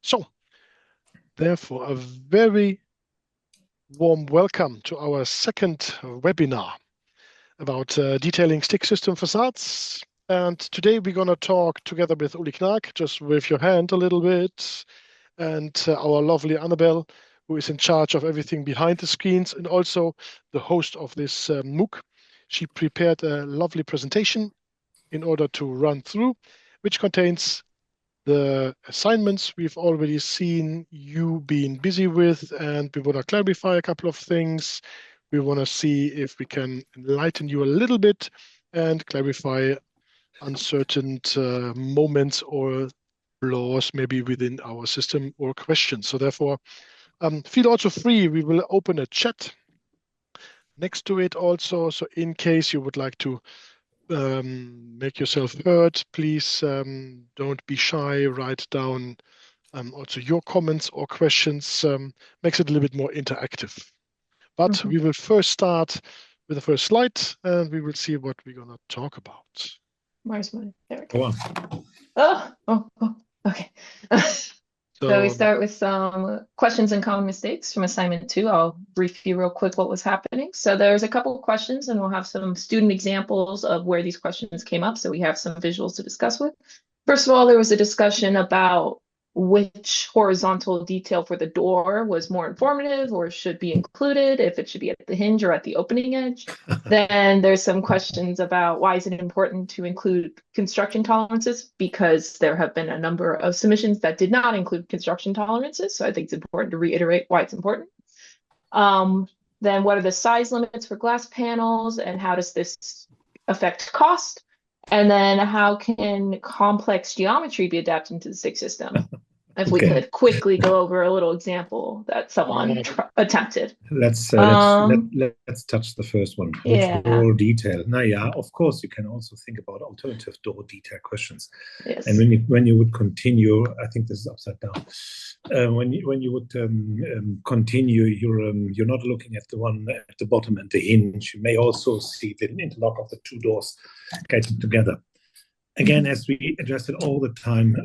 So, therefore, a very warm welcome to our second webinar about detailing stick system facades. And today we're going to talk together with Uli Knaak, just wave your hand a little bit, and our lovely Annabelle, who is in charge of everything behind the screens and also the host of this MOOC. She prepared a lovely presentation in order to run through, which contains the assignments we've already seen you being busy with, and we want to clarify a couple of things. We want to see if we can enlighten you a little bit and clarify uncertain moments or flaws maybe within our system or questions. So therefore, feel also free. We will open a chat next to it also. So in case you would like to make yourself heard, please don't be shy. Write down also your comments or questions. Makes it a little bit more interactive. But we will first start with the first slide, and we will see what we're going to talk about. Where's mine? There we Go go. Oh, okay. So we start with some questions and common mistakes from assignment 2. I'll brief you real quick what was happening. So there's a couple of questions, and we'll have some student examples of where these questions came up, so we have some visuals to discuss with. First of all, there was a discussion about which horizontal detail for the door was more informative or should be included, if it should be at the hinge or at the opening edge. Then there's some questions about why is it important to include construction tolerances, because there have been a number of submissions that did not include construction tolerances. So I think it's important to reiterate why it's important. Then what are the size limits for glass panels and how does this affect cost? And then how can complex geometry be adapted into the stick system? If we could quickly go over a little example that someone attempted. Let's touch the first one. Door detail. Now, yeah, of course, you can also think about alternative door detail questions. Yes. And when you would continue, I think this is upside down. When you would continue, you're not looking at the one at the bottom and the hinge. You may also see the interlock of the two doors getting together. Again, as we address it all the time,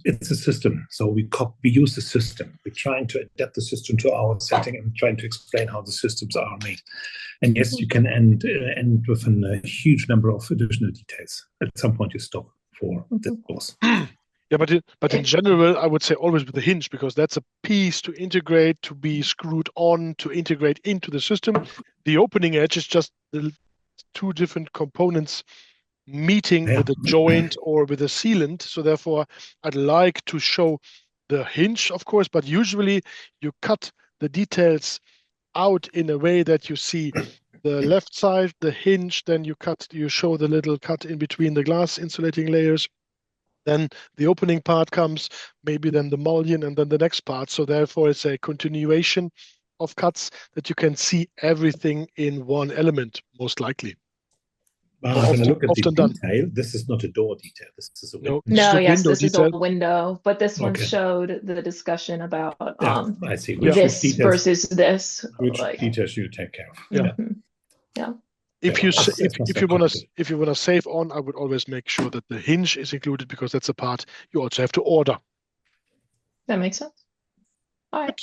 it's a system. So we use the system. We're trying to adapt the system to our setting and trying to explain how the systems are made. And yes, you can end with a huge number of additional details. At some point, you stop for this course. Yeah, but in general, I would say always with the hinge, because that's a piece to integrate, to be screwed on, to integrate into the system. The opening edge is just the two different components meeting with a joint or with a sealant. So therefore, I'd like to show the hinge, of course, but usually you cut the details out in a way that you see the left side, the hinge, then you show the little cut in between the glass insulating layers. Then the opening part comes, maybe then the mullion, and then the next part. So therefore, it's a continuation of cuts that you can see everything in one element, most likely. When I look at the detail, this is not a door detail. This is a window. This is a window, but this one showed the discussion about I see. This versus this. Which details you take care of. Yeah. If you want to save on, I would always make sure that the hinge is included, because that's a part you also have to order. That makes sense. All right.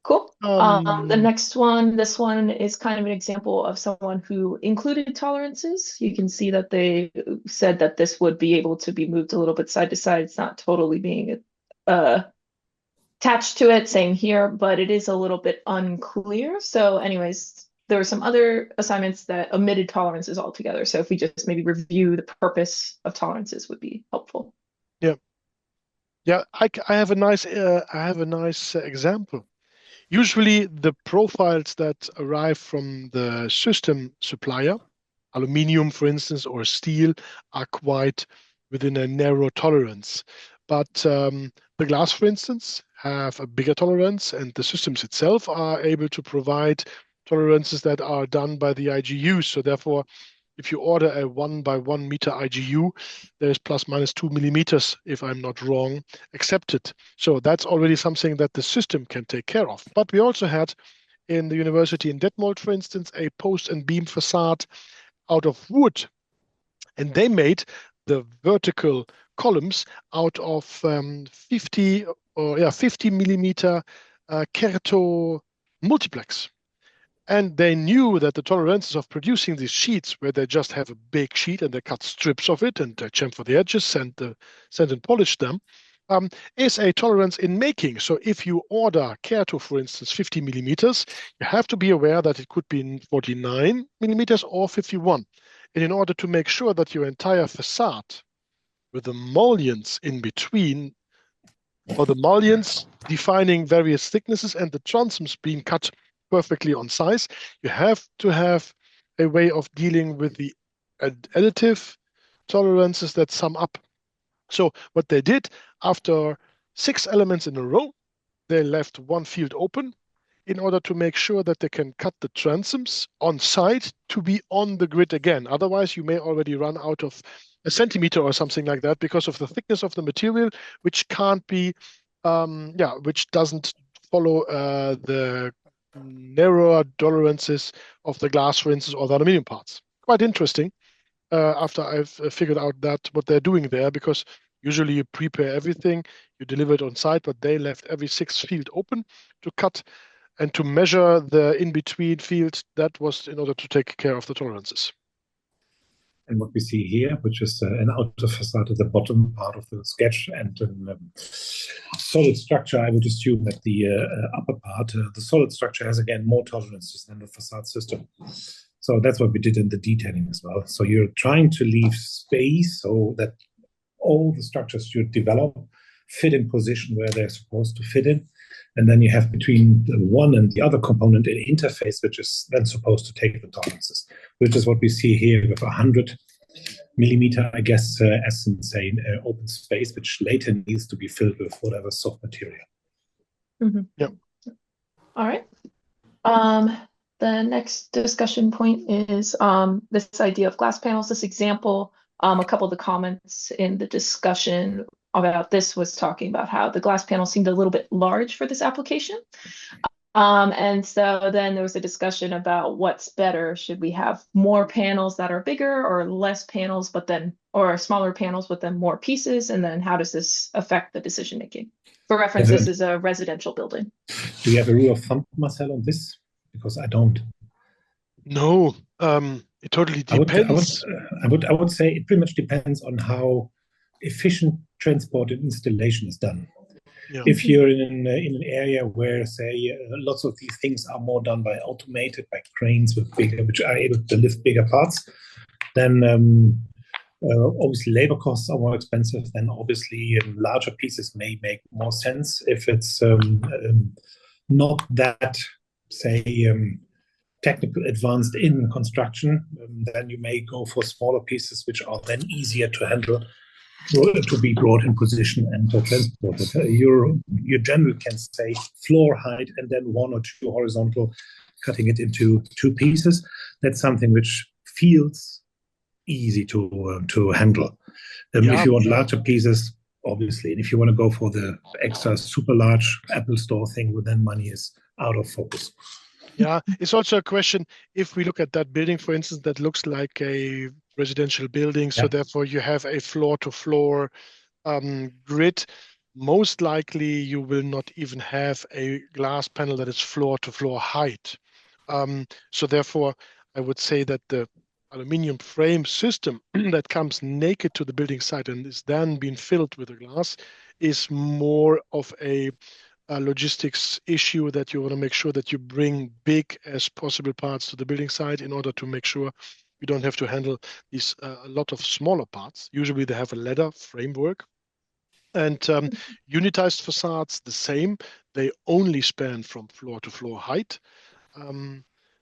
Cool. The next one, this one is kind of an example of someone who included tolerances. You can see that they said that this would be able to be moved a little bit side to side. It's not totally being attached to it, same here, but it is a little bit unclear. So anyways, there were some other assignments that omitted tolerances altogether. So if we just maybe review the purpose of tolerances would be helpful. Yeah, I have a nice example. Usually the profiles that arrive from the system supplier, aluminium, for instance, or steel, are quite within a narrow tolerance. But the glass, for instance, have a bigger tolerance, and the systems itself are able to provide tolerances that are done by the IGU. So therefore, if you order a 1 by 1 meter IGU, there's plus minus 2 millimeters, if I'm not wrong, accepted. So that's already something that the system can take care of. But we also had in the university in Detmold, for instance, a post and beam facade out of wood. And they made the vertical columns out of 50 50 millimeter Kerto multiplex. And they knew that the tolerances of producing these sheets, where they just have a big sheet and they cut strips of it and they chamfer the edges, sand and polish them, is a tolerance in making. So if you order Kerto, for instance, 50 millimeters, you have to be aware that it could be 49 millimeters or 51. And in order to make sure that your entire facade with the mullions in between, or the mullions defining various thicknesses and the transoms being cut perfectly on size, you have to have a way of dealing with the additive tolerances that sum up. So what they did, after 6 elements in a row, they left one field open in order to make sure that they can cut the transoms on site to be on the grid again. Otherwise, you may already run out of a centimeter or something like that because of the thickness of the material, which can't be, which doesn't follow the narrower tolerances of the glass, for instance, or the aluminum parts. Quite interesting. After I've figured out that what they're doing there, because usually you prepare everything, you deliver it on site, but they left every 6th field open to cut and to measure the in-between field. That was in order to take care of the tolerances. And what we see here, which is an outer facade at the bottom part of the sketch and solid structure, I would assume that the upper part, the solid structure has again more tolerances than the facade system. So that's what we did in the detailing as well. So you're trying to leave space so that all the structures you develop fit in position where they're supposed to fit in. And then you have between the one and the other component an interface, which is then supposed to take the tolerances, which is what we see here with 100 millimeter, I guess, as in, say, open space, which later needs to be filled with whatever soft material. Mm-hmm. Yep. All right. The next discussion point is this idea of glass panels, this example. A couple of the comments in the discussion about this was talking about how the glass panel seemed a little bit large for this application. And so then there was a discussion about what's better. Should we have more panels that are bigger or less panels, or smaller panels with then more pieces? And then how does this affect the decision making? For reference, this is a residential building. Do you have a rule of thumb, Marcel, on this? Because I don't. No, it totally depends. I would say it pretty much depends on how efficient transport and installation is done. Yeah. If you're in an area where, say, lots of these things are more done by automated, by cranes which are able to lift bigger parts, then obviously labor costs are more expensive. Then obviously larger pieces may make more sense. If it's not that, say, technical advanced in construction, then you may go for smaller pieces, which are then easier to handle, to be brought in position and transported. You generally can say floor height and then 1 or 2 horizontal, cutting it into 2 pieces. That's something which feels easy to handle. If you want larger pieces, obviously, and if you want to go for the extra super large Apple Store thing, well, then money is out of focus. Yeah, it's also a question, if we look at that building, for instance, that looks like a residential building, so therefore you have a floor-to-floor grid, most likely you will not even have a glass panel that is floor-to-floor height. So therefore, I would say that the aluminium frame system that comes naked to the building site and is then being filled with the glass is more of a logistics issue, that you want to make sure that you bring big as possible parts to the building site in order to make sure you don't have to handle these a lot of smaller parts. Usually they have a ladder framework. And unitized facades, the same. They only span from floor to floor height.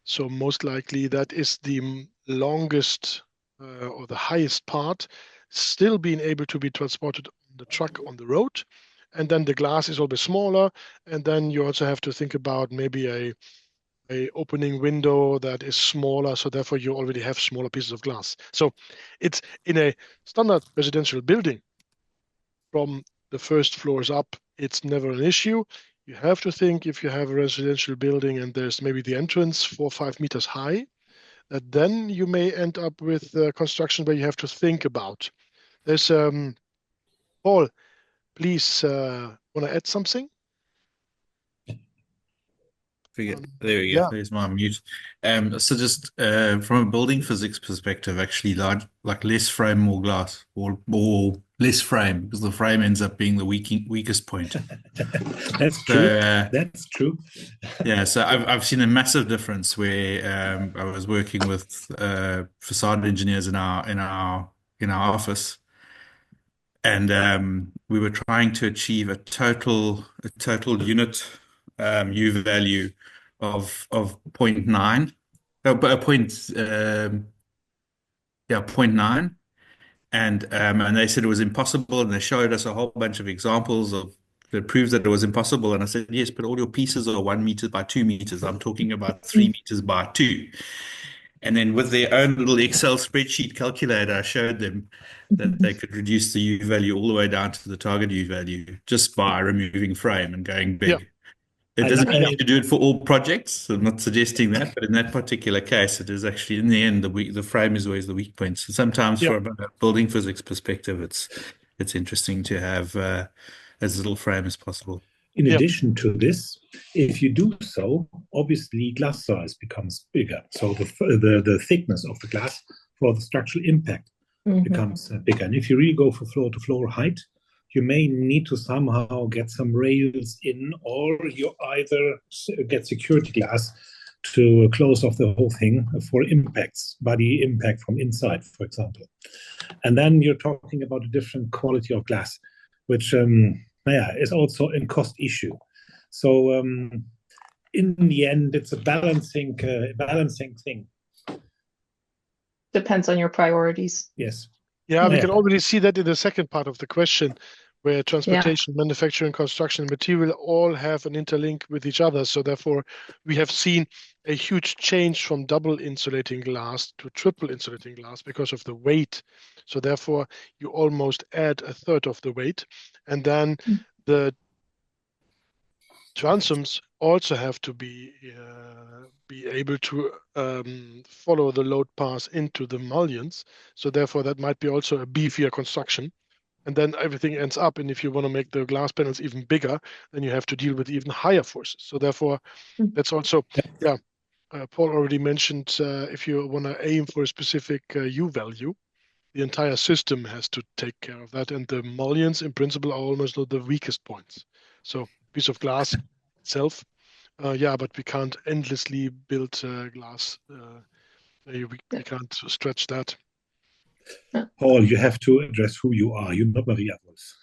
So most likely that is the longest or the highest part, still being able to be transported on the truck on the road. And then the glass is a little bit smaller. And then you also have to think about maybe a opening window that is smaller. So therefore you already have smaller pieces of glass. So it's in a standard residential building, from the first floors up, it's never an issue. You have to think, if you have a residential building and there's maybe the entrance 4 or 5 meters high, that then you may end up with construction where you have to think about. There's Paul, please want to add something? There we go. Yeah. There's my mute. So just from a building physics perspective, actually, like less frame, more glass, or less frame, because the frame ends up being the weakest point. That's true. That's true. Yeah. So I've seen a massive difference where I was working with facade engineers in our office, and we were trying to achieve a total unit U value of 0.9, but a point, 0.9, and they said it was impossible, and they showed us a whole bunch of examples that proves that it was impossible. And I said, yes, but all your pieces are 1 meter by 2 meters. I'm talking about 3 meters by 2. And then with their own little Excel spreadsheet calculator, I showed them that they could reduce the U value all the way down to the target U value just by removing frame and going big. Yeah. It doesn't mean to do it for all projects. I'm not suggesting that, but in that particular case, it is actually, in the end, the frame is always the weak point. So sometimes from a building physics perspective, it's interesting to have as little frame as possible. In addition to this, if you do so, obviously glass size becomes bigger. So the thickness of the glass for the structural impact becomes bigger. And if you really go for floor-to-floor height, you may need to somehow get some rails in, or you either get security glass to close off the whole thing for impacts, body impact from inside, for example. And then you're talking about a different quality of glass, which is also a cost issue. So in the end, it's a balancing thing. Depends on your priorities. Yes. Yeah, we can already see that in the second part of the question, where transportation, manufacturing, construction, and material all have an interlink with each other. So therefore, we have seen a huge change from double insulating glass to triple insulating glass because of the weight. So therefore, you almost add a third of the weight. And then the transoms also have to be able to follow the load path into the mullions. So therefore, that might be also a beefier construction. And then everything ends up, and if you want to make the glass panels even bigger, then you have to deal with even higher forces. So therefore, that's also, Paul already mentioned, if you want to aim for a specific U value, the entire system has to take care of that. And the mullions, in principle, are almost the weakest points. So piece of glass itself, but we can't endlessly build glass. We can't stretch that. Paul, you have to address who you are. You're not Maria Wolf.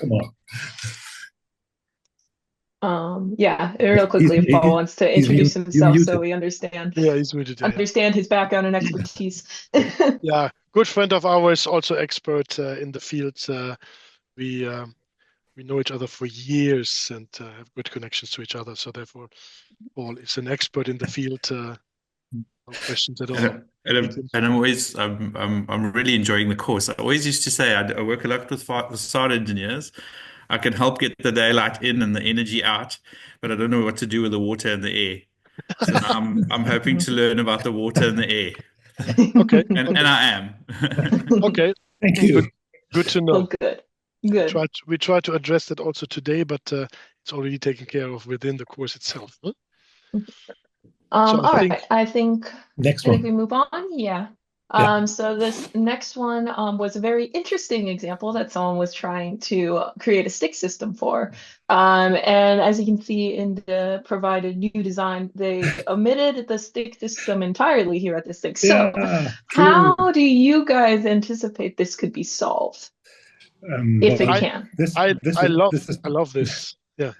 Come on. Real quickly, if Paul wants to introduce himself so we understand. Yeah, he's muted. Understand his background and expertise. Yeah, good friend of ours, also expert in the field. We know each other for years and have good connections to each other. So therefore, Paul is an expert in the field. No questions at all. And I'm really enjoying the course. I always used to say I work a lot with facade engineers. I can help get the daylight in and the energy out, but I don't know what to do with the water and the air. So now I'm hoping to learn about the water and the air. Okay. And I am. Okay. Thank you. Good to know. Oh, good. We try to address that also today, but it's already taken care of within the course itself. Huh? All right. I think we move on. Yeah. So this next one was a very interesting example that someone was trying to create a stick system for. And as you can see in the provided new design, they omitted the stick system entirely here at the stick. So how do you guys anticipate this could be solved? If it can. I love this. Yeah.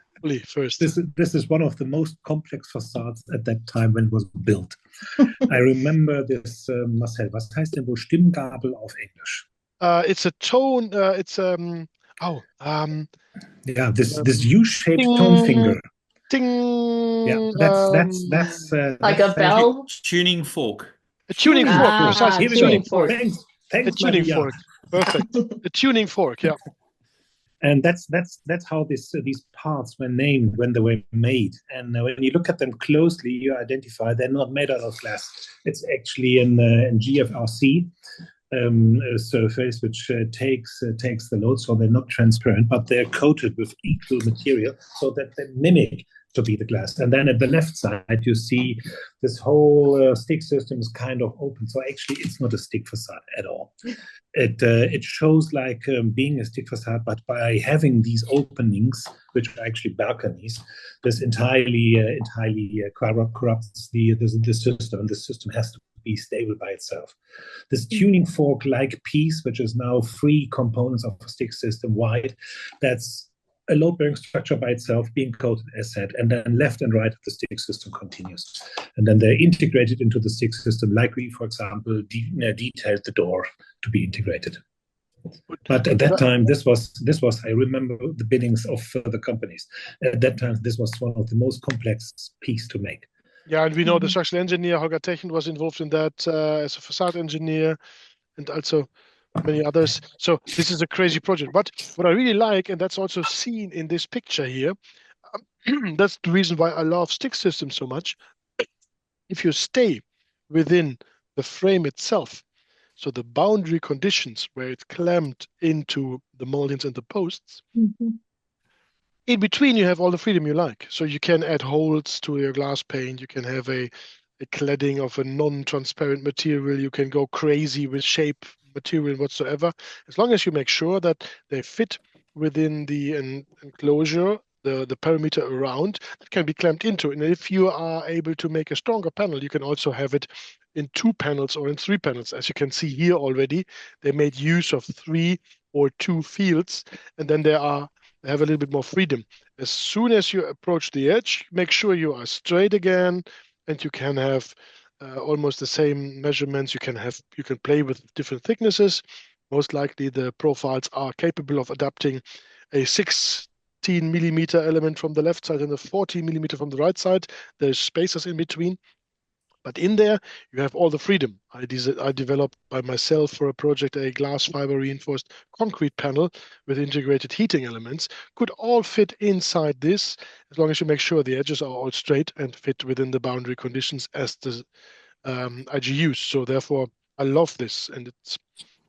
First. This is one of the most complex facades at that time when it was built. I remember this, Marcel, was heißt denn wohl Stimmgabel auf Englisch? It's a tone, this U-shaped tone finger. Ding. Yeah, that's like a bell? Tuning fork. A tuning fork. Precisely. Tuning fork. Thanks, a tuning fork. Perfect. A tuning fork, yeah. And that's how these parts were named when they were made. And when you look at them closely, you identify they're not made out of glass. It's actually in GFRC, surface which takes the load, so they're not transparent, but they're coated with equal material so that they mimic to be the glass. And then at the left side, you see this whole stick system is kind of open. So actually, it's not a stick facade at all. It shows like being a stick facade, but by having these openings, which are actually balconies, this entirely corrupts the system, and the system has to be stable by itself. This tuning fork-like piece, which is now 3 components of a stick system wide, that's a load-bearing structure by itself being coated as said, and then left and right of the stick system continues. And then they're integrated into the stick system, like we, for example, detailed the door to be integrated. But at that time, this was I remember the biddings of the companies. At that time, this was one of the most complex piece to make. Yeah, and we know the structural engineer, Holger Techen, was involved in that as a facade engineer, and also many others. So this is a crazy project. But what I really like, and that's also seen in this picture here, that's the reason why I love stick systems so much. If you stay within the frame itself, so the boundary conditions where it's clamped into the moldings and the posts, in between you have all the freedom you like. So you can add holes to your glass pane, you can have a cladding of a non-transparent material, you can go crazy with shape material whatsoever, as long as you make sure that they fit within the enclosure, the perimeter around, that can be clamped into. And if you are able to make a stronger panel, you can also have it in 2 panels or in 3 panels. As you can see here already, they made use of 3 or 2 fields, and then they have a little bit more freedom. As soon as you approach the edge, make sure you are straight again, and you can have almost the same measurements. You can play with different thicknesses. Most likely the profiles are capable of adapting a 16 millimeter element from the left side and a 14 millimeter from the right side. There's spacers in between. But in there, you have all the freedom. I developed by myself for a project a glass fiber reinforced concrete panel with integrated heating elements. Could all fit inside this, as long as you make sure the edges are all straight and fit within the boundary conditions as the IGUs. So therefore, I love this. And it's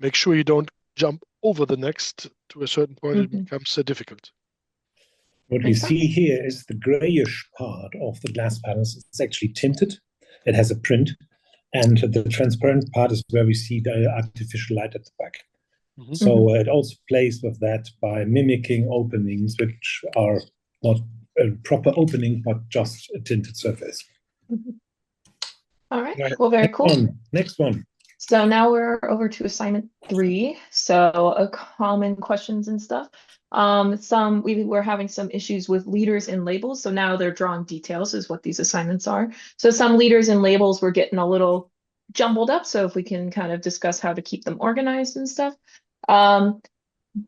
make sure you don't jump over the next to a certain point. It becomes difficult. What we see here is the grayish part of the glass panels. It's actually tinted. It has a print, and the transparent part is where we see the artificial light at the back. So it also plays with that by mimicking openings which are not a proper opening, but just a tinted surface. All right, well, very cool. Next one. So now we're over to assignment 3. So common questions and stuff. We were having some issues with leaders and labels. So now they're drawing details is what these assignments are. So some leaders and labels were getting a little jumbled up. So if we can kind of discuss how to keep them organized and stuff.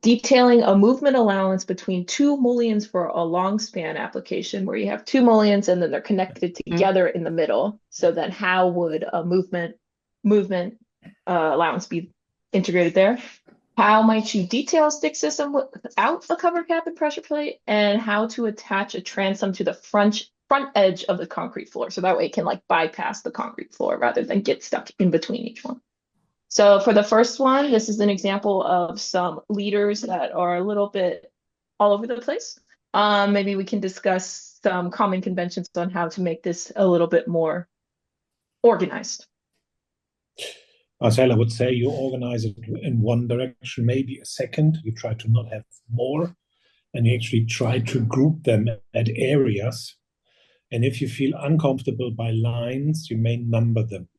Detailing a movement allowance between 2 mullions for a long span application where you have 2 mullions and then they're connected together in the middle. So then how would a movement allowance be integrated there? How might you detail a stick system without a cover cap and pressure plate, and how to attach a transom to the front edge of the concrete floor. So that way it can like bypass the concrete floor rather than get stuck in between each one. So for the first one, this is an example of some leaders that are a little bit all over the place. Maybe we can discuss some common conventions on how to make this a little bit more organized. Marcel, I would say you organize it in one direction, maybe a second. You try to not have more, and you actually try to group them at areas. And if you feel uncomfortable by lines, you may number them.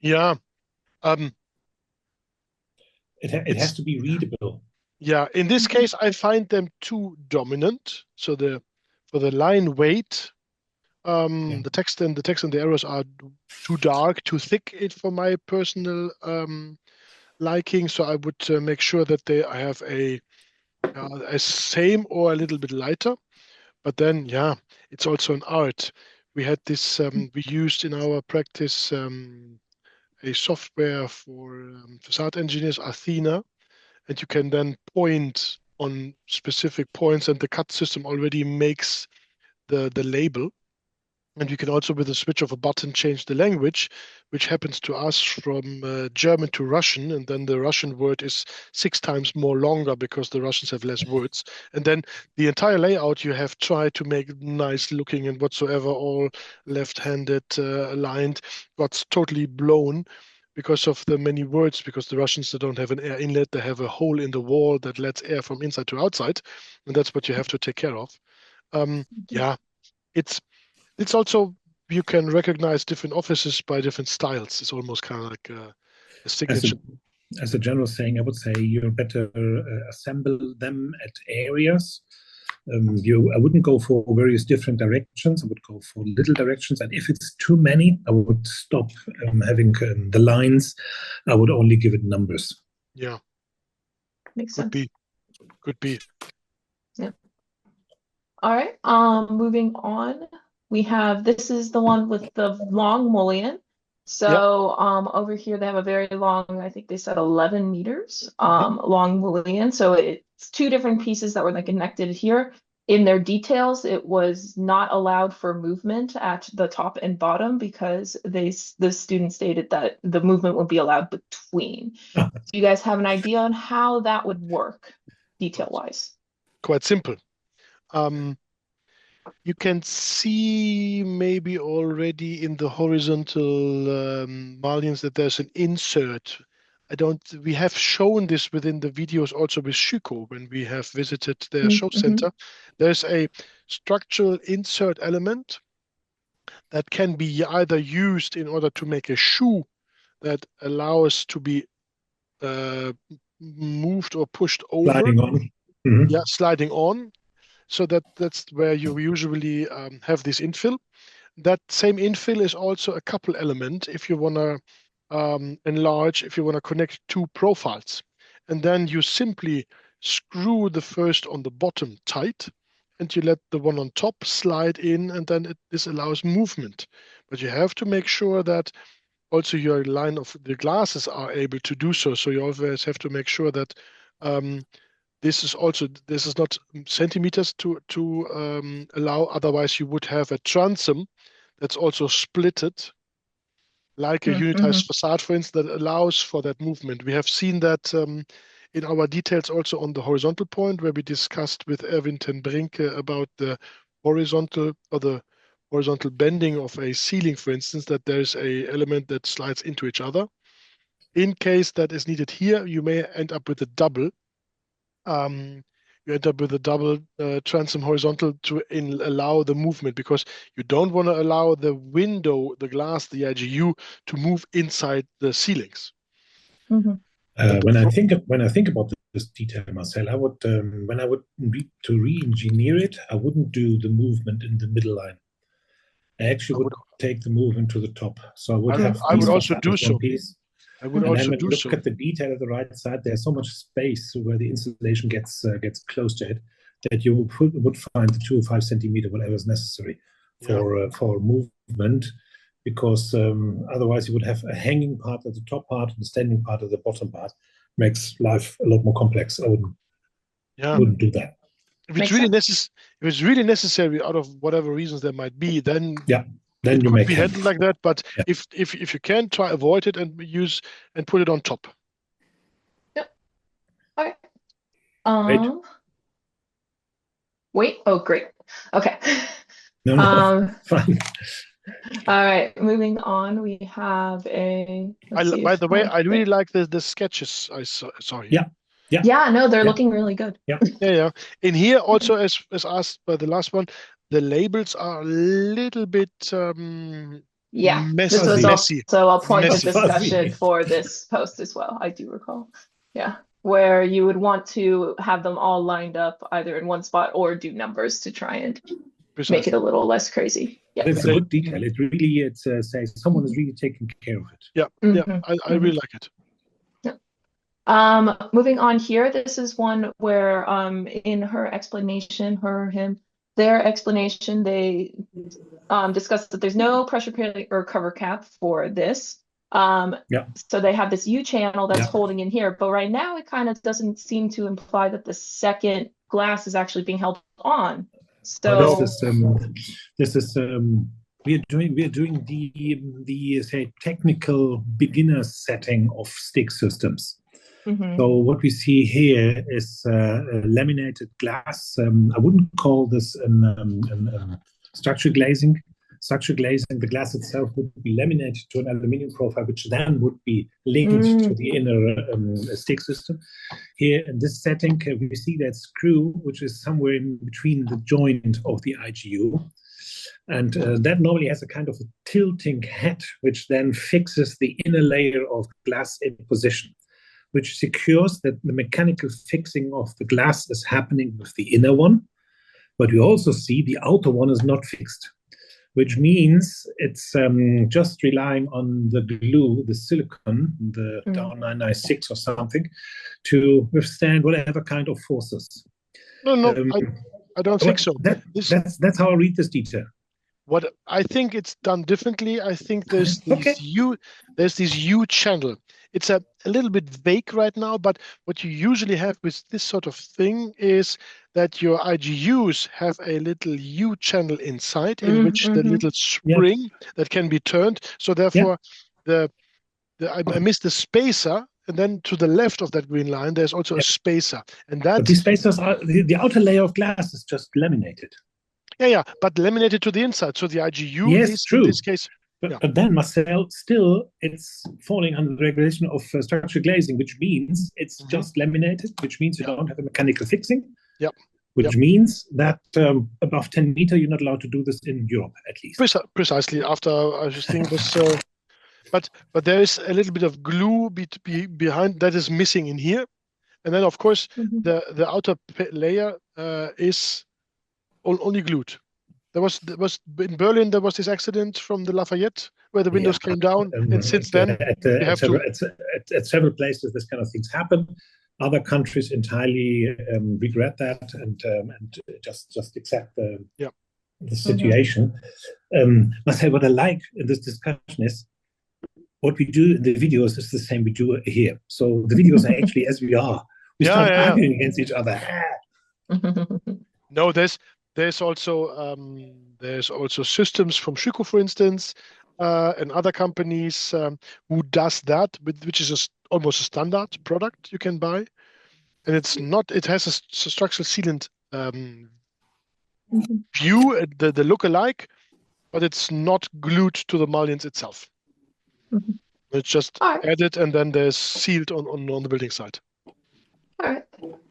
Yeah. It has to be readable. Yeah, in this case, I find them too dominant. So for the line weight, the text and the arrows are too dark, too thick for my personal liking. So I would make sure that I have a same or a little bit lighter. But then, yeah, it's also an art. We had this. We used in our practice a software for facade engineers, Athena, and you can then point on specific points, and the CAD system already makes the label. And we can also, with the switch of a button, change the language, which happens to us from German to Russian. And then the Russian word is 6 times more longer because the Russians have less words. And then the entire layout you have tried to make nice looking and whatsoever, all left-handed aligned, got totally blown because of the many words, because the Russians, they don't have an air inlet, they have a hole in the wall that lets air from inside to outside. And that's what you have to take care of. Yeah, it's also, you can recognize different offices by different styles. It's almost kind of like a signature. As a general saying, I would say you better assemble them at areas. I wouldn't go for various different directions. I would go for little directions. And if it's too many, I would stop having the lines. I would only give it numbers. Yeah. Makes sense. Could be. Yeah. All right. Moving on. This is the one with the long mullion. So over here they have a very long, I think they said 11 meters long mullion. So it's 2 different pieces that were like connected here. In their details, it was not allowed for movement at the top and bottom because the student stated that the movement would be allowed between. Do you guys have an idea on how that would work detail-wise? Quite simple. You can see maybe already in the horizontal mullions that there's an insert. We have shown this within the videos also with Schüco when we have visited their show center. There's a structural insert element that can be either used in order to make a shoe that allows to be moved or pushed over. Sliding on. Yeah, sliding on. So that's where you usually have this infill. That same infill is also a couple element if you want to enlarge, if you want to connect 2 profiles. And then you simply screw the first on the bottom tight and you let the one on top slide in, and then this allows movement. But you have to make sure that also your line of the glasses are able to do so. So you always have to make sure that this is not centimeters to allow. Otherwise, you would have a transom that's also splitted, like a unitized facade, for instance, that allows for that movement. We have seen that in our details also on the horizontal point, where we discussed with Erwin ten Brinke about the horizontal bending of a ceiling, for instance, that there's a element that slides into each other. In case that is needed here, you may end up with a double. You end up with a double transom horizontal to allow the movement, because you don't want to allow the window, the glass, the IGU to move inside the ceilings. When I think about this detail, Marcel, I would when I would to re-engineer it, I wouldn't do the movement in the middle line. I actually would take the movement to the top. So I would have. I would also do so. I would also do so. Look at the detail at the right side. There's so much space where the installation gets close to it that you would find the 2 or 5 centimeter, whatever is necessary for movement, because otherwise you would have a hanging part at the top part and a standing part at the bottom part. Makes life a lot more complex. I wouldn't do that. If it's really necessary, out of whatever reasons there might be, then then it you could make be handled like that. But if you can, try avoid it and put it on top. Yep. All right. Wait. Oh, great. Okay. No, fine. All right. Moving on, we have a. By the way, I really like the sketches I saw. Sorry. Yeah. No, they're looking really good. Yeah. In here, also as asked by the last one, the labels are a little bit messy. This was also a point of discussion for this post as well. I do recall. Yeah, where you would want to have them all lined up either in one spot or do numbers to try and make it a little less crazy. Yeah, it's a good detail. It really says someone is really taking care of it. I really like it. Moving on here, this is one where in her explanation, their explanation, they discussed that there's no pressure plate or cover cap for this. So they have this U channel that's holding in here, but right now it kind of doesn't seem to imply that the second glass is actually being held on. So this is we are doing the say technical beginner setting of stick systems. So what we see here is laminated glass. I wouldn't call this structure glazing. Structure glazing, the glass itself would be laminated to an aluminum profile, which then would be linked to the inner stick system. Here in this setting, we see that screw, which is somewhere in between the joint of the IGU. And that normally has a kind of a tilting head, which then fixes the inner layer of glass in position, which secures that the mechanical fixing of the glass is happening with the inner one. But we also see the outer one is not fixed, which means it's just relying on the glue, the silicone, the Dow 996 or something, to withstand whatever kind of forces. No, I don't think so. That's how I read this detail. What I think it's done differently. I think there's this U channel. It's a little bit vague right now, but what you usually have with this sort of thing is that your IGUs have a little U channel inside in which the little spring that can be turned. So therefore, I missed the spacer, and then to the left of that green line, there's also a spacer, and that. But these spacers are the outer layer of glass is just laminated. Yeah, but laminated to the inside. So the IGU is true. In this case. But then, Marcel, still it's falling under the regulation of structure glazing, which means it's just laminated, which means you don't have a mechanical fixing. Which means that above 10 meters, you're not allowed to do this in Europe, at least. Precisely. After I just think this, but there is a little bit of glue behind that is missing in here, and then of course the outer layer is only glued. There was in Berlin. There was this accident from the Lafayette where the windows came down, and since then at several places this kind of things happen. Other countries entirely regret that and just accept the situation. Marcel, what I like in this discussion is what we do in the videos is the same we do here. So the videos are actually as we are. We start arguing against each other. No, there's also systems from Schüco, for instance, and other companies who does that, which is almost a standard product you can buy, and it's not. It has a structural sealant view, the look-alike, but it's not glued to the mullions itself. It's just added, and then there's sealed on the building site. All right.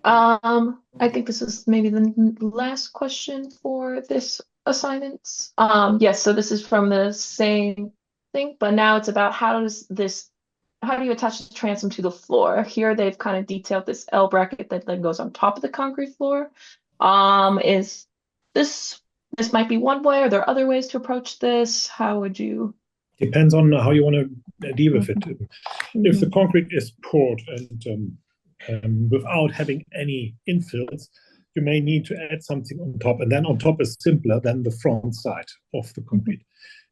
I think this is maybe the last question for this assignment. Yes, so this is from the same thing, but now it's about how do you attach the transom to the floor? Here they've kind of detailed this L bracket that then goes on top of the concrete floor. Is this might be one way? Are there other ways to approach this? How would you? Depends on how you want to deal with it. If the concrete is poured and without having any infills, you may need to add something on top, and then on top is simpler than the front side of the concrete.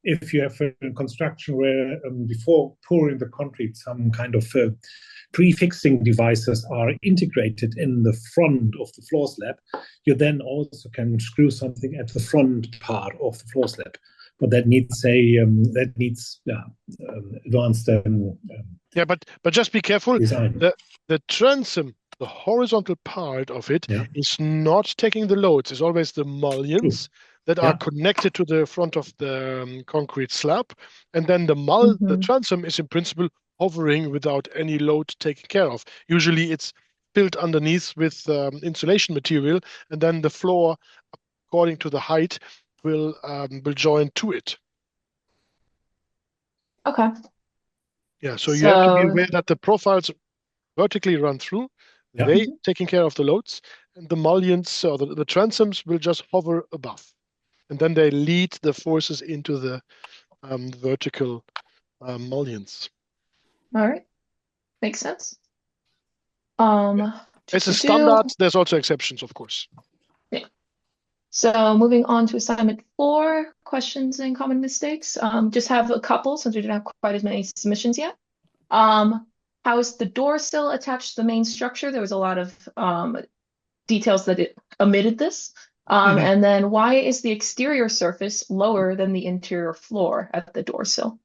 If you have a construction where before pouring the concrete, some kind of prefixing devices are integrated in the front of the floor slab, you then also can screw something at the front part of the floor slab. But that needs advanced. But just be careful. Design. The transom, the horizontal part of it, is not taking the loads. It's always the mullions that are connected to the front of the concrete slab, and then the transom is in principle hovering without any load taken care of. Usually, it's built underneath with insulation material, and then the floor, according to the height, will join to it. Okay. Yeah, so you have to be aware that the profiles vertically run through, they taking care of the loads, and the mullions, so the transoms will just hover above, and then they lead the forces into the vertical mullions. All right, makes sense. It's a standard. There's also exceptions, of course. Yeah. So moving on to assignment 4, questions and common mistakes. Just have a couple since we didn't have quite as many submissions yet. How is the door sill attached to the main structure? There was a lot of details that it omitted this. And then why is the exterior surface lower than the interior floor at the door sill?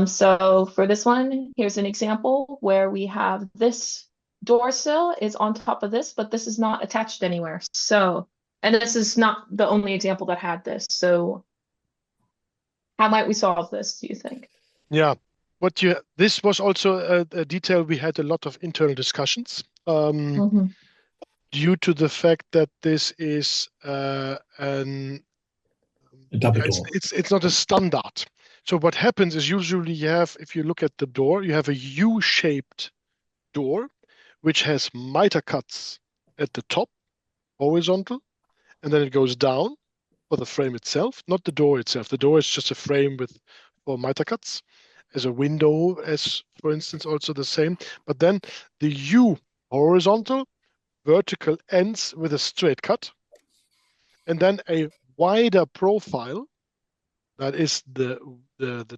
So for this one, here's an example where we have this door sill is on top of this, but this is not attached anywhere. So, and this is not the only example that had this. So how might we solve this, do you think? Yeah, this was also a detail we had a lot of internal discussions. Due to the fact that this is A double door. it's not a standard. So what happens is usually you have, if you look at the door, you have a U-shaped door, which has miter cuts at the top, horizontal, and then it goes down for the frame itself, not the door itself. The door is just a frame with 4 miter cuts, as a window, as for instance, also the same. But then the U horizontal, vertical ends with a straight cut, and then a wider profile, that is the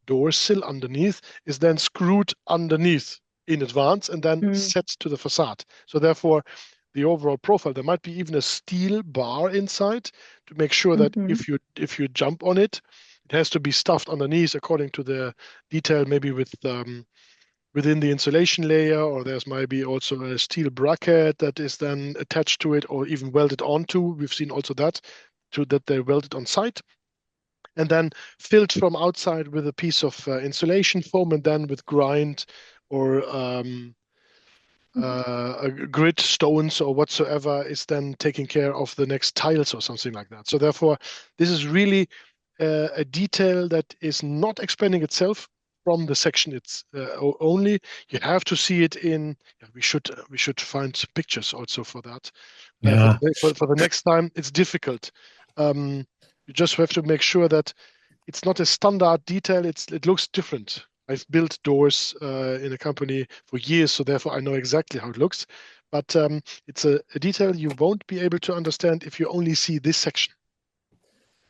door sill underneath, is then screwed underneath in advance and then set to the facade. So therefore, the overall profile, there might be even a steel bar inside to make sure that if you jump on it, it has to be stuffed underneath according to the detail, maybe with within the insulation layer, or there's maybe also a steel bracket that is then attached to it or even welded onto. We've seen also that they welded on site and then filled from outside with a piece of insulation foam, and then with grind or grit stones or whatsoever is then taking care of the next tiles or something like that. So therefore, this is really a detail that is not expanding itself from the section it's only. You have to see it in. We should find pictures also for that. For the next time, it's difficult. You just have to make sure that it's not a standard detail. It looks different. I've built doors in a company for years, so therefore I know exactly how it looks. But it's a detail you won't be able to understand if you only see this section.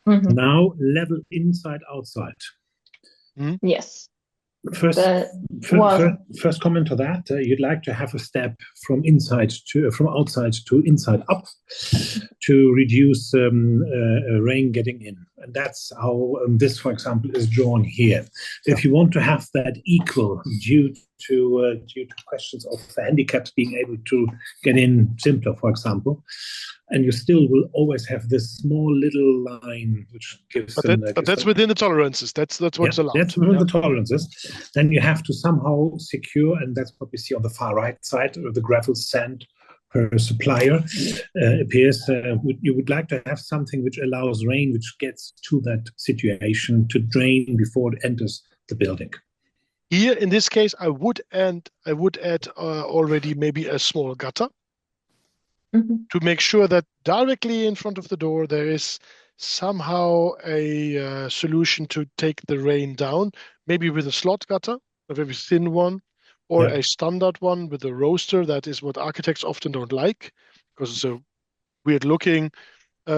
Now, level inside, outside. Yes. First comment to that. You'd like to have a step from outside to inside up to reduce rain getting in, and that's how this, for example, is drawn here. If you want to have that equal due to questions of handicaps being able to get in simpler, for example, and you still will always have this small little line which gives. But that's within the tolerances. That's what's allowed. That's within the tolerances. Then you have to somehow secure, and that's what we see on the far right side of the gravel sand per supplier appears. You would like to have something which allows rain, which gets to that situation to drain before it enters the building. Here, in this case, I would add already maybe a small gutter. To make sure that directly in front of the door there is somehow a solution to take the rain down, maybe with a slot gutter, a very thin one, or a standard one with a roaster. That is what architects often don't like because it's a weird looking.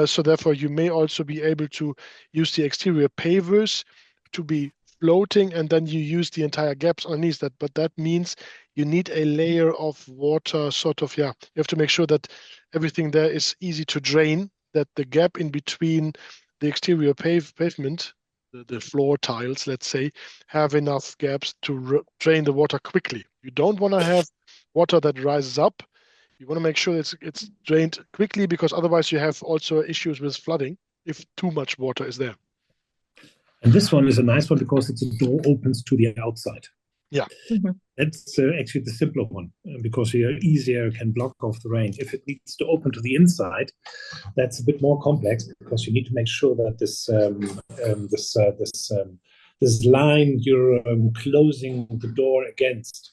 So therefore, you may also be able to use the exterior pavers to be floating, and then you use the entire gaps underneath that. But that means you need a layer of water, you have to make sure that everything there is easy to drain, that the gap in between the exterior pavement, the floor tiles, let's say, have enough gaps to drain the water quickly. You don't want to have water that rises up. You want to make sure it's drained quickly, because otherwise you have also issues with flooding if too much water is there. And this one is a nice one because it's a door opens to the outside. Yeah. That's actually the simpler one because you easier can block off the rain. If it needs to open to the inside, that's a bit more complex because you need to make sure that this line you're closing the door against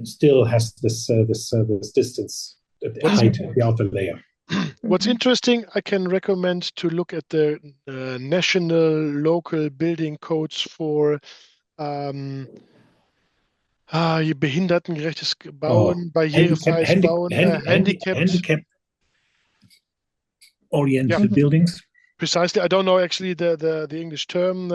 still has this distance at the height of the outer layer. What's interesting, I can recommend to look at the national local building codes for behindertengerechtes Bauen, barrierefreies Bauen, handicap-oriented buildings. Precisely. I don't know actually the English term.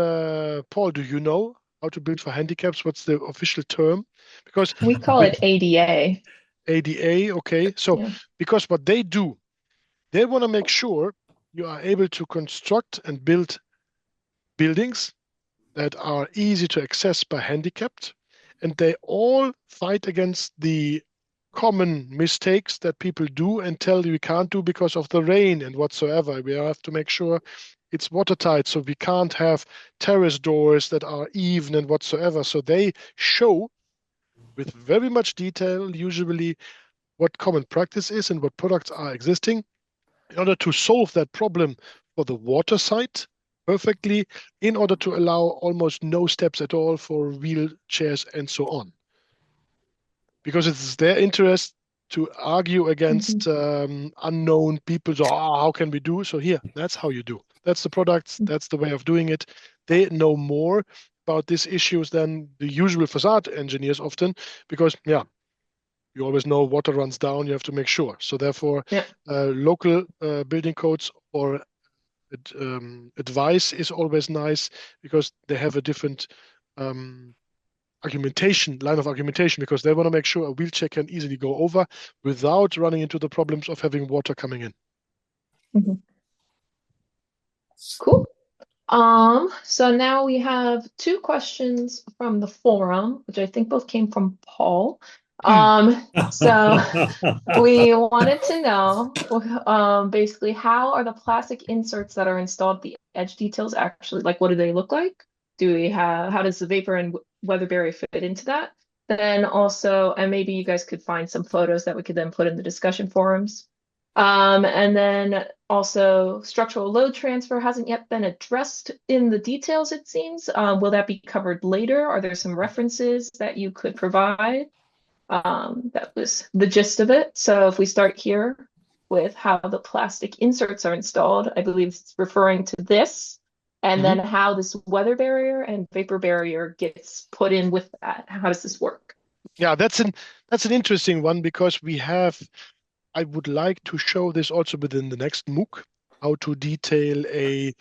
Paul, do you know how to build for handicaps? What's the official term? Because we call it ADA. ADA, okay. So because what they do, they want to make sure you are able to construct and build buildings that are easy to access by handicapped, and they all fight against the common mistakes that people do and tell you we can't do because of the rain and whatsoever. We have to make sure it's watertight, so we can't have terrace doors that are even and whatsoever. So they show with very much detail, usually, what common practice is and what products are existing in order to solve that problem for the water side perfectly, in order to allow almost no steps at all for wheelchairs and so on. Because it's their interest to argue against unknown people. So, how can we do? So here, that's how you do. That's the products. That's the way of doing it. They know more about these issues than the usual facade engineers often, because, yeah, you always know water runs down. You have to make sure. So therefore, local building codes or advice is always nice, because they have a different line of argumentation, because they want to make sure a wheelchair can easily go over without running into the problems of having water coming in. Cool. So now we have 2 questions from the forum, which I think both came from Paul. So we wanted to know, basically, how are the plastic inserts that are installed, the edge details actually, like, what do they look like? How does the vapor and weather barrier fit into that? Then also, and maybe you guys could find some photos that we could then put in the discussion forums. And then also, structural load transfer hasn't yet been addressed in the details, it seems. Will that be covered later? Are there some references that you could provide? That was the gist of it. So if we start here with how the plastic inserts are installed, I believe it's referring to this, and then how this weather barrier and vapor barrier gets put in with that. How does this work? Yeah, that's an interesting one, because I would like to show this also within the next MOOC, how to detail a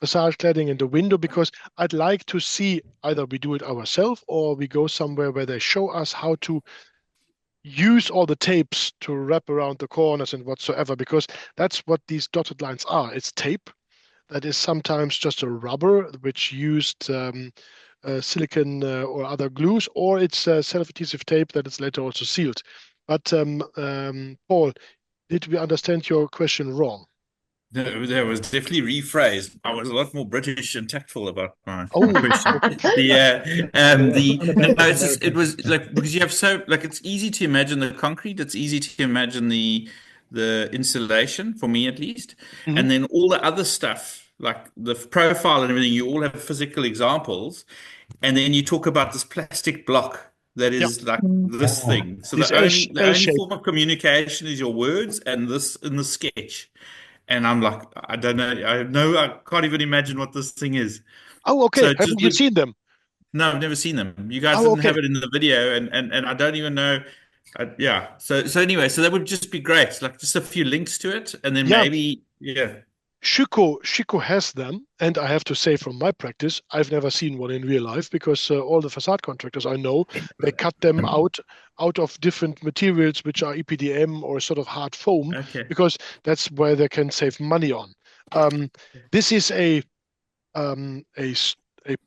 facade cladding in the window, because I'd like to see either we do it ourselves or we go somewhere where they show us how to use all the tapes to wrap around the corners and whatsoever, because that's what these dotted lines are. It's tape that is sometimes just a rubber which used silicone or other glues, or it's self-adhesive tape that is later also sealed. But Paul, did we understand your question wrong? No, that was definitely rephrased. I was a lot more British and tactful about my question. It was like, because you have it's easy to imagine the concrete. It's easy to imagine the insulation, for me at least, and then all the other stuff, like the profile and everything. You all have physical examples, and then you talk about this plastic block that is like this thing. So the only form of communication is your words and this in the sketch. And I'm like, I don't know. I can't even imagine what this thing is. Oh, okay. So have you seen them? No, I've never seen them. You guys didn't have it in the video, and I don't even know. So anyway, so that would just be great. Like, just a few links to it, and then maybe. Schüco has them, and I have to say, from my practice, I've never seen one in real life, because all the facade contractors I know, they cut them out of different materials which are EPDM or sort of hard foam, because that's where they can save money on. This is a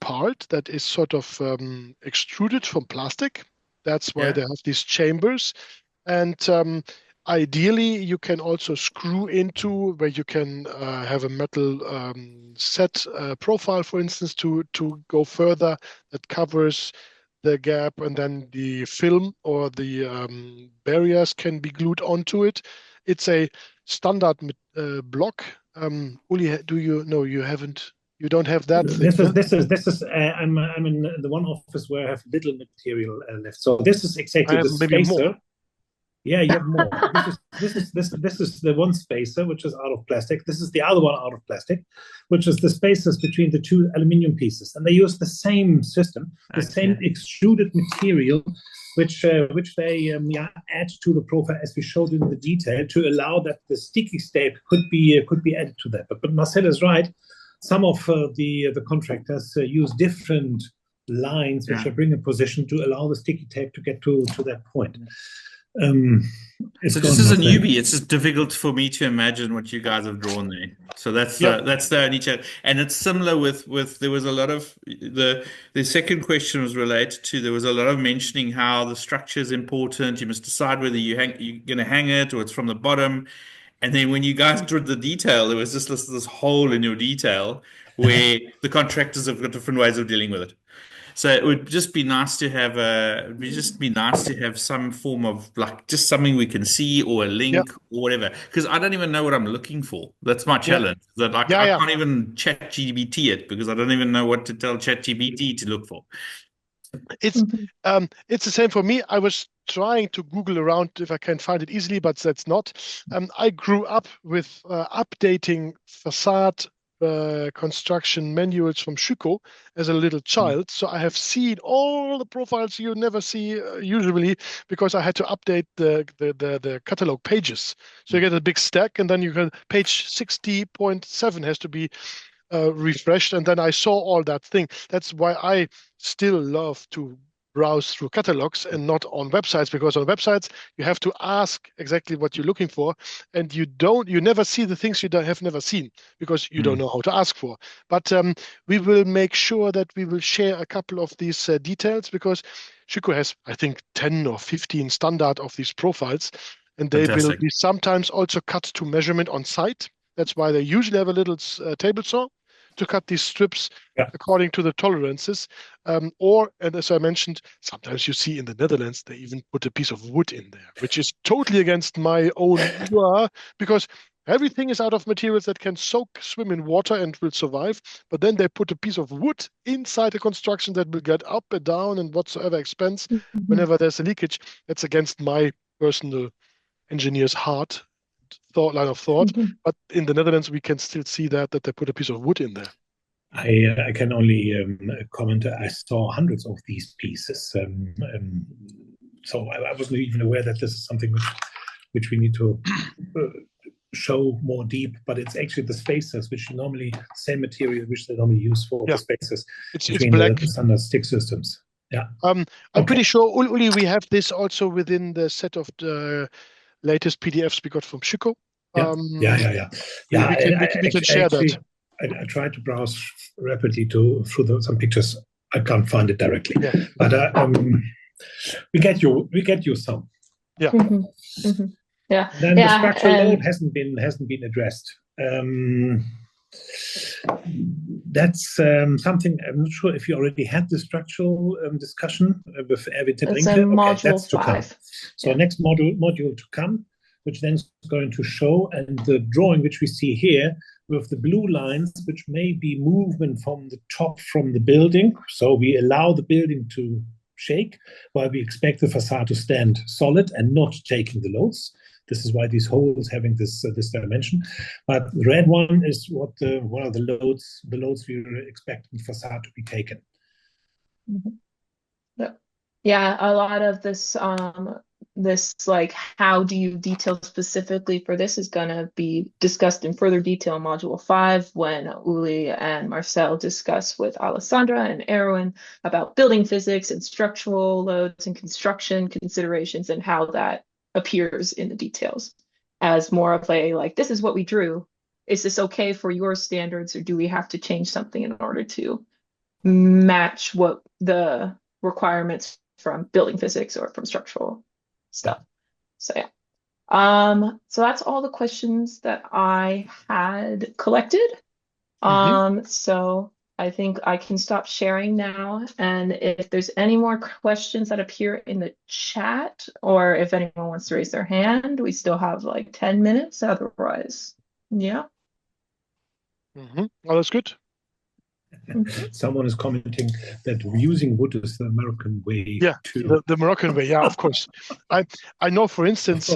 part that is sort of extruded from plastic. That's why they have these chambers, and ideally, you can also screw into where you can have a metal set profile, for instance, to go further, that covers the gap, and then the film or the barriers can be glued onto it. It's a standard block. Uli, do you know? You don't have that thing. This is. I'm in the one office where I have little material left. So this is exactly the spacer. More. Yeah, you have more. This is the one spacer, which is out of plastic. This is the other one out of plastic, which is the spacers between the 2 aluminum pieces. And they use the same system, the same extruded material, which they add to the profile, as we showed in the detail, to allow that the sticky tape could be added to that. But Marcel is right. Some of the contractors use different lines which are bring in position to allow the sticky tape to get to that point. So gone, just as a my friend. newbie, it's just difficult for me to imagine what you guys have drawn there. So that's Yeah. that's the only challenge. And it's similar with there was a lot of the second question was related to there was a lot of mentioning how the structure is important. You must decide whether you're going to hang it or it's from the bottom. And then when you guys drew the detail, there was just this hole in your detail where the contractors have got different ways of dealing with it. So it would just be nice to have some form of like just something we can see or a Yeah. link or whatever. Because I don't even know what I'm looking for. That's my Yeah. challenge. That like Yeah, I yeah. can't even chat GPT it because I don't even know what to tell chat GPT to look for. It's Mhm. it's the same for me. I was trying to Google around if I can find it easily, but that's not. I grew up with updating facade construction manuals from Schüco as a little child, so I have seen all the profiles you never see usually because I had to update the catalog pages. So you get a big stack, and then you can page 60.7 has to be refreshed, and then I saw all that thing. That's why I still love to browse through catalogs and not on websites, because on websites you have to ask exactly what you're looking for, and you never see the things you have never seen because you don't know how to ask for. But we will make sure that we will share a couple of these details, because Schüco has, I think, 10 or 15 standard of these profiles, and they will Fantastic. be sometimes also cut to measurement on site. That's why they usually have a little table saw to cut these strips Yeah. according to the tolerances. And as I mentioned, sometimes you see in the Netherlands, they even put a piece of wood in there, which is totally against my own because everything is out of materials that can swim in water and will survive. But then they put a piece of wood inside a construction that will get up and down and whatsoever expense Mhm. whenever there's a leakage. That's against my personal engineer's heart line of thought. Mhm. But in the Netherlands, we can still see that they put a piece of wood in there. I can only comment. I saw hundreds of these pieces, so I wasn't even aware that this is something which we need to show more deep. But it's actually the spacers, which normally same material which they normally use for the spacers It's between black. the standard stick systems. Yeah. I'm pretty sure, Uli, we have this also within the set of the latest PDFs we got from Schüco. Yeah. We can share that. I tried to browse rapidly through some pictures. I can't find it directly. Yeah. But we get you some. Yeah. Mhm. Mhm. Yeah. Then the structural and load hasn't been addressed. That's something I'm not sure if you already had the structural discussion with Erwin it's Tedrinke. in Okay, module that's to come. 5. So next module to come, which then is going to show, and the drawing which we see here with the blue lines, which may be movement from the top from the building. So we allow the building to shake while we expect the facade to stand solid and not taking the loads. This is why these holes having this dimension. But the red one is what one of the loads we were expecting the facade to be taken. Mm-hmm. Yeah, a lot of this this like how do you detail specifically for this is going to be discussed in further detail in module 5 when Uli and Marcel discuss with Alessandra and Erwin about building physics and structural loads and construction considerations and how that appears in the details as more of a like, this is what we drew. Is this okay for your standards, or do we have to change something in order to match what the requirements from building physics or from structural stuff? So yeah. So that's all the questions that I had collected. So I think I can stop sharing now. And if there's any more questions that appear in the chat, or if anyone wants to raise their hand, we still have like 10 minutes. Otherwise, yeah. Oh, that's good. Someone is commenting that using wood is the American way. Yeah, too. the Moroccan way. Yeah, of course. I know, for instance,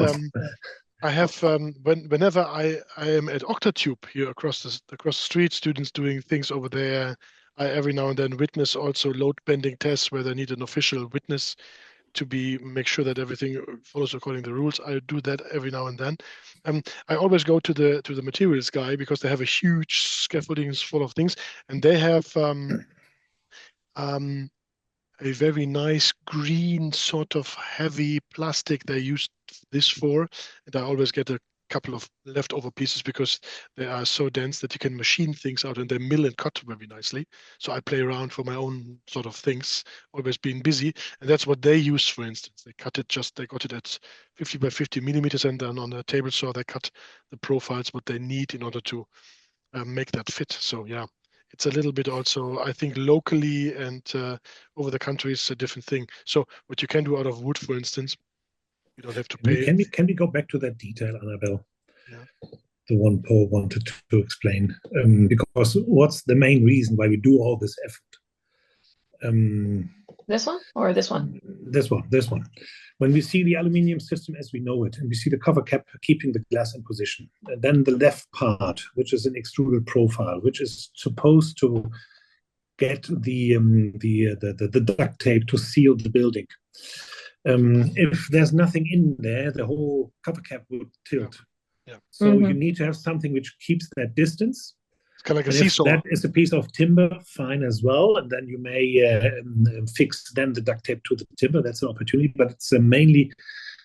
I have whenever I am at Octatube here across the street, students doing things over there. I every now and then witness also load bending tests where they need an official witness to make sure that everything follows according to the rules. I do that every now and then. I always go to the materials guy because they have a huge scaffoldings full of things, and they have a very nice green sort of heavy plastic they use this for, and I always get a couple of leftover pieces because they are so dense that you can machine things out and they mill and cut very nicely. So I play around for my own sort of things, always being busy, and that's what they use. For instance, they got it at 50 by 50 millimeters, and then on a table saw they cut the profiles what they need in order to make that fit. So yeah, it's a little bit also, I think, locally and over the country is a different thing. So what you can do out of wood, for instance, you don't have to pay. Can we go back to that detail, Annabelle? Yeah. The one Paul wanted to explain, because what's the main reason why we do all this effort? This one or this one? This one. When we see the aluminium system as we know it, and we see the cover cap keeping the glass in position, and then the left part, which is an extruded profile, which is supposed to get the duct tape to seal the building. If there's nothing in there, the whole cover cap would tilt. Yeah. So you need to have something which keeps that distance. It's kind of like a And if seesaw. that is a piece of timber, fine as well. And then you may fix then the duct tape to the timber. That's an opportunity, but it's mainly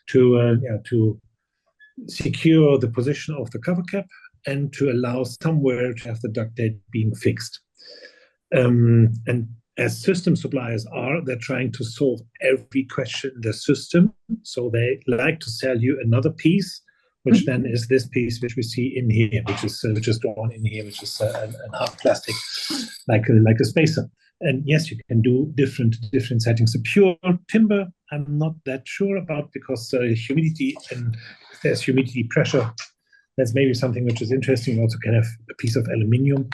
to secure the position of the cover cap and to allow somewhere to have the duct tape being fixed. And as system suppliers they're trying to solve every question in the system. So they like to sell you another piece, which then is this piece which we see in here, which is drawn in here, which is an hard plastic, like a spacer. And yes, you can do different settings. The pure timber, I'm not that sure about, because humidity, and if there's humidity pressure, that's maybe something which is interesting. You also can have a piece of aluminium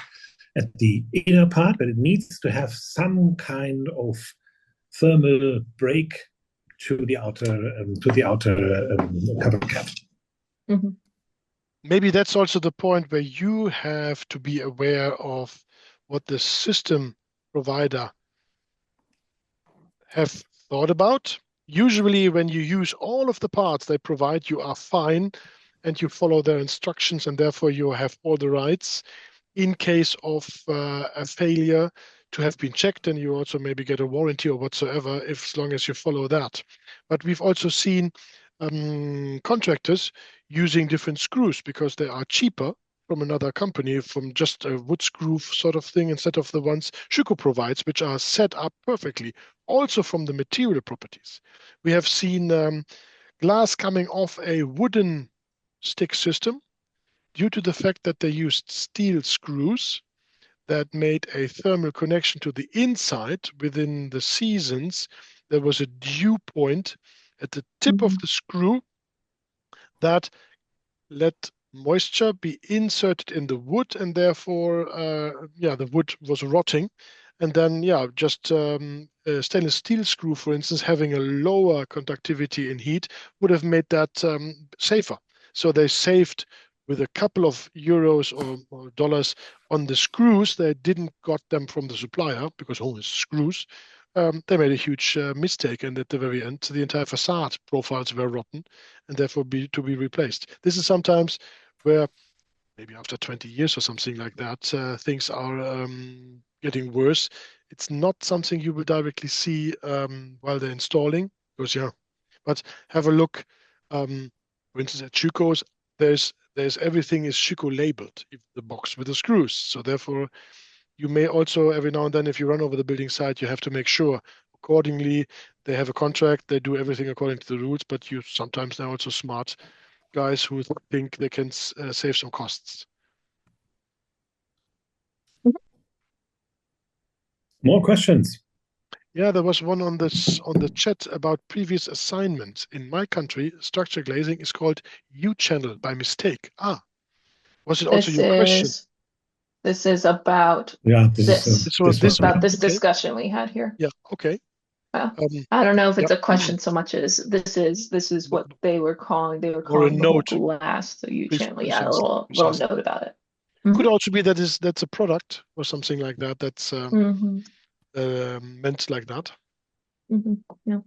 at the inner part, but it needs to have some kind of thermal break to the outer cover cap. Mm-hmm. Maybe that's also the point where you have to be aware of what the system provider have thought about. Usually when you use all of the parts they provide, you are fine and you follow their instructions, and therefore you have all the rights in case of a failure to have been checked, and you also maybe get a warranty or whatsoever, as long as you follow that. But we've also seen contractors using different screws because they are cheaper from another company, from just a wood screw sort of thing, instead of the ones Schüco provides, which are set up perfectly, also from the material properties. We have seen glass coming off a wooden stick system due to the fact that they used steel screws that made a thermal connection to the inside. Within the seasons, there was a dew point at the tip of the screw that let moisture be inserted in the wood, and therefore, the wood was rotting. And then, just a stainless steel screw, for instance, having a lower conductivity in heat would have made that safer. So they saved with a couple of euros or dollars on the screws. They didn't got them from the supplier because it's screws. They made a huge mistake, and at the very end, the entire facade profiles were rotten and therefore to be replaced. This is sometimes where maybe after 20 years or something like that, things are getting worse. It's not something you will directly see while they're installing, because but have a look. For instance, at Schüco's, there's everything is Schüco labeled, the box with the screws. So therefore, you may also every now and then, if you run over the building site, you have to make sure accordingly. They have a contract, they do everything according to the rules, but sometimes they're also smart guys who think they can save some costs. More questions? Yeah, there was one on the chat about previous assignments. In my country, structure glazing is called U-channel by mistake. Was it also your question? This is about this discussion we had here. Yeah. Okay. Well, I don't know if it's a question so much as this is what they were calling. They were calling the whole glass the U-channel. Yeah, a little note about it. Could also be that's a product or something like that. That's meant like that. Yeah.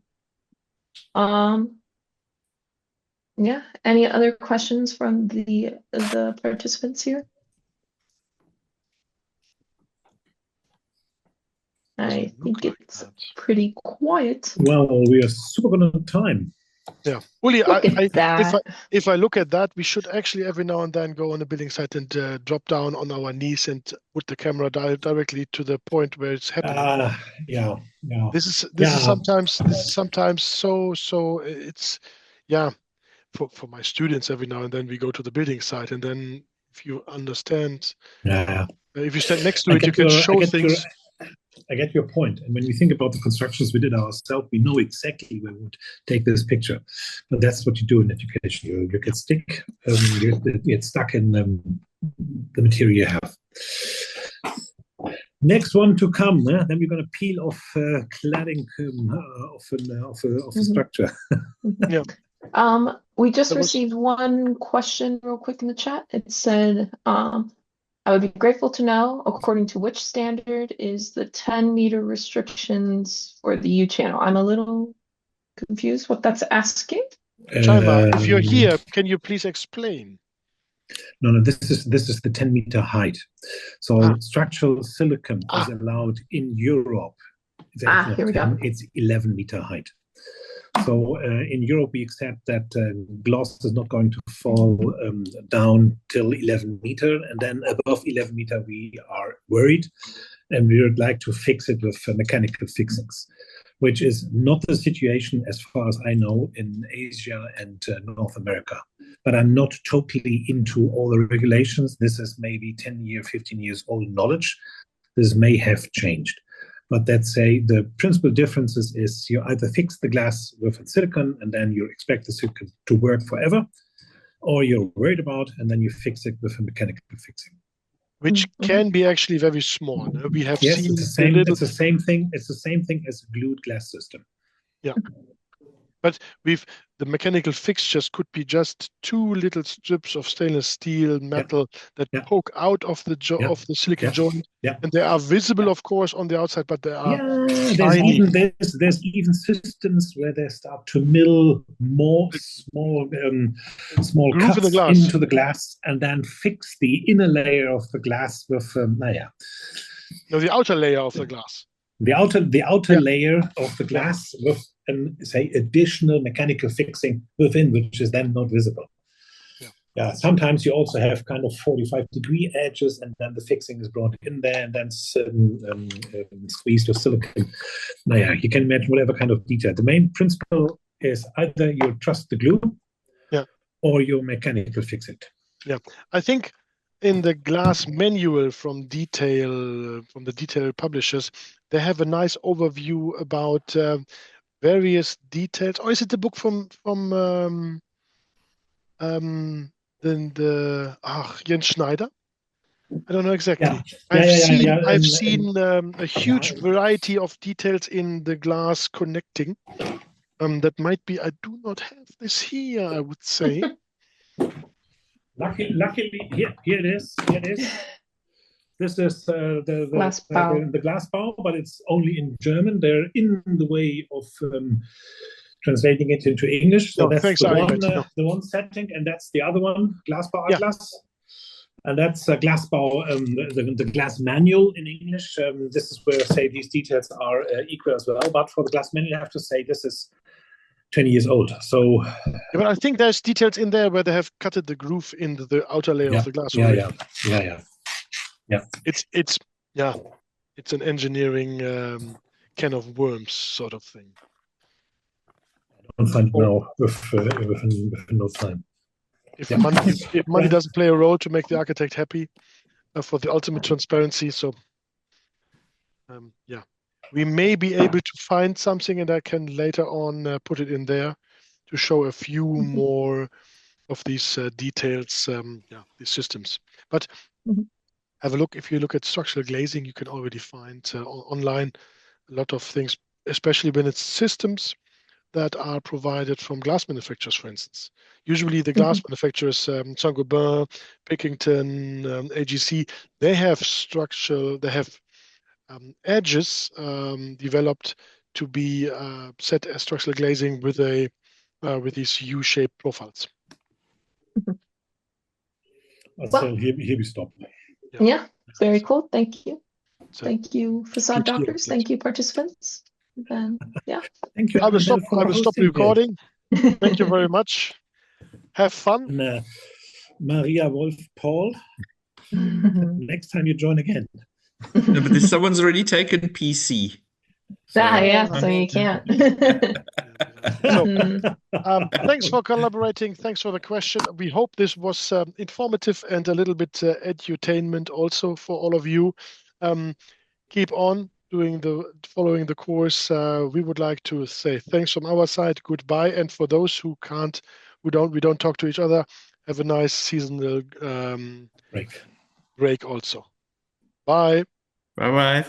Yeah. Any other questions from the participants here? I look think like it's that. pretty quiet. Well, we are super good on time. Yeah, Uli, Look at that. if I look at that, we should actually every now and then go on a building site and drop down on our knees and put the camera directly to the point where it's happening. Yeah. This is Yeah. sometimes so it's for my students every now and then we go to the building site and then if you understand if you stand next to it you can show things. I get your point. And when we think about the constructions we did ourselves, we know exactly where we would take this picture. But that's what you do in education. You get you get stuck in the material you have. Next one to come. Then we're going to peel off cladding of a structure. Yeah. We just received one question real quick in the chat. It said, I would be grateful to know, according to which standard is the 10-meter restrictions for the U channel? I'm a little confused what that's asking. Chima, if you're here, can you please explain? No, this is the 10-meter height. So structural silicon is allowed in Europe. It's here we go. It's 11-meter height. So in Europe, we accept that gloss is not going to fall down till 11 meter, and then above 11 meter, we are worried, and we would like to fix it with mechanical fixings, which is not the situation, as far as I know, in Asia and North America. But I'm not totally into all the regulations. This is maybe 10 years, 15 years old knowledge. This may have changed. But let's say the principal differences is you either fix the glass with silicon and then you expect the silicon to work forever, or you're worried about and then you fix it with a mechanical fixing. Which can be actually very small. We have yes, seen it's the same thing. It's the same thing as a glued glass system. Yeah. But the mechanical fixtures could be just two little strips of stainless steel metal that poke out of the of the silicon joint, and they are visible, of course, on the outside, but they are tiny. There's even systems where they start to mill more small cuts into the glass and then fix the inner layer of the glass with No, the outer layer of the glass. The outer layer of the glass with say additional mechanical fixing within, which is then not visible. Sometimes you also have kind of 45-degree edges, and then the fixing is brought in there, and then squeezed with silicon. You can imagine whatever kind of detail. The main principle is either you trust the glue, or you mechanical fix it. Yeah, I think in the glass manual from the detail publishers, they have a nice overview about various details. Or is it the book from Jens Schneider? I don't know exactly. I've seen a huge variety of details in the glass connecting. That might be. I do not have this here, I would say. Luckily, here it is. Here it is. This is the Glasbau, but it's only in German. They're in the way of translating it into English. So that's the one setting, and that's the other one, Glasbau Atlas. And that's Glasbau, the glass manual in English. This is where, say, these details are equal as well. But for the glass manual, I have to say this is 20 years old. So, but I think there's details in there where they have cutted the groove in the outer layer of the glass. It's an engineering can of worms sort of thing. I don't find now with no time. If money doesn't play a role to make the architect happy for the ultimate transparency, so we may be able to find something, and I can later on put it in there to show a few more of these details, these systems. But have a look. If you look at structural glazing, you can already find online a lot of things, especially when it's systems that are provided from glass manufacturers, for instance. Usually the glass manufacturers, Saint-Gobain, Pilkington, AGC, they have edges developed to be set as structural glazing with these U-shaped profiles. So here we stop. Yeah, very cool. Thank you. So Thank you, facade Keep you doctors. updated. Thank you, participants. And yeah. Thank you, I will Annabelle, stop. for I will stop hosting it. recording. Thank you very much. Have fun. And Maria Wolf Paul, next time you join again. No, but someone's already taken PC. Yeah, So- so you can't. So, thanks for collaborating. Thanks for the question. We hope this was informative and a little bit edutainment also for all of you. Keep on following the course. We would like to say thanks from our side. Goodbye, and for those who we don't talk to each other. Have a nice seasonal break also. Bye. Bye bye.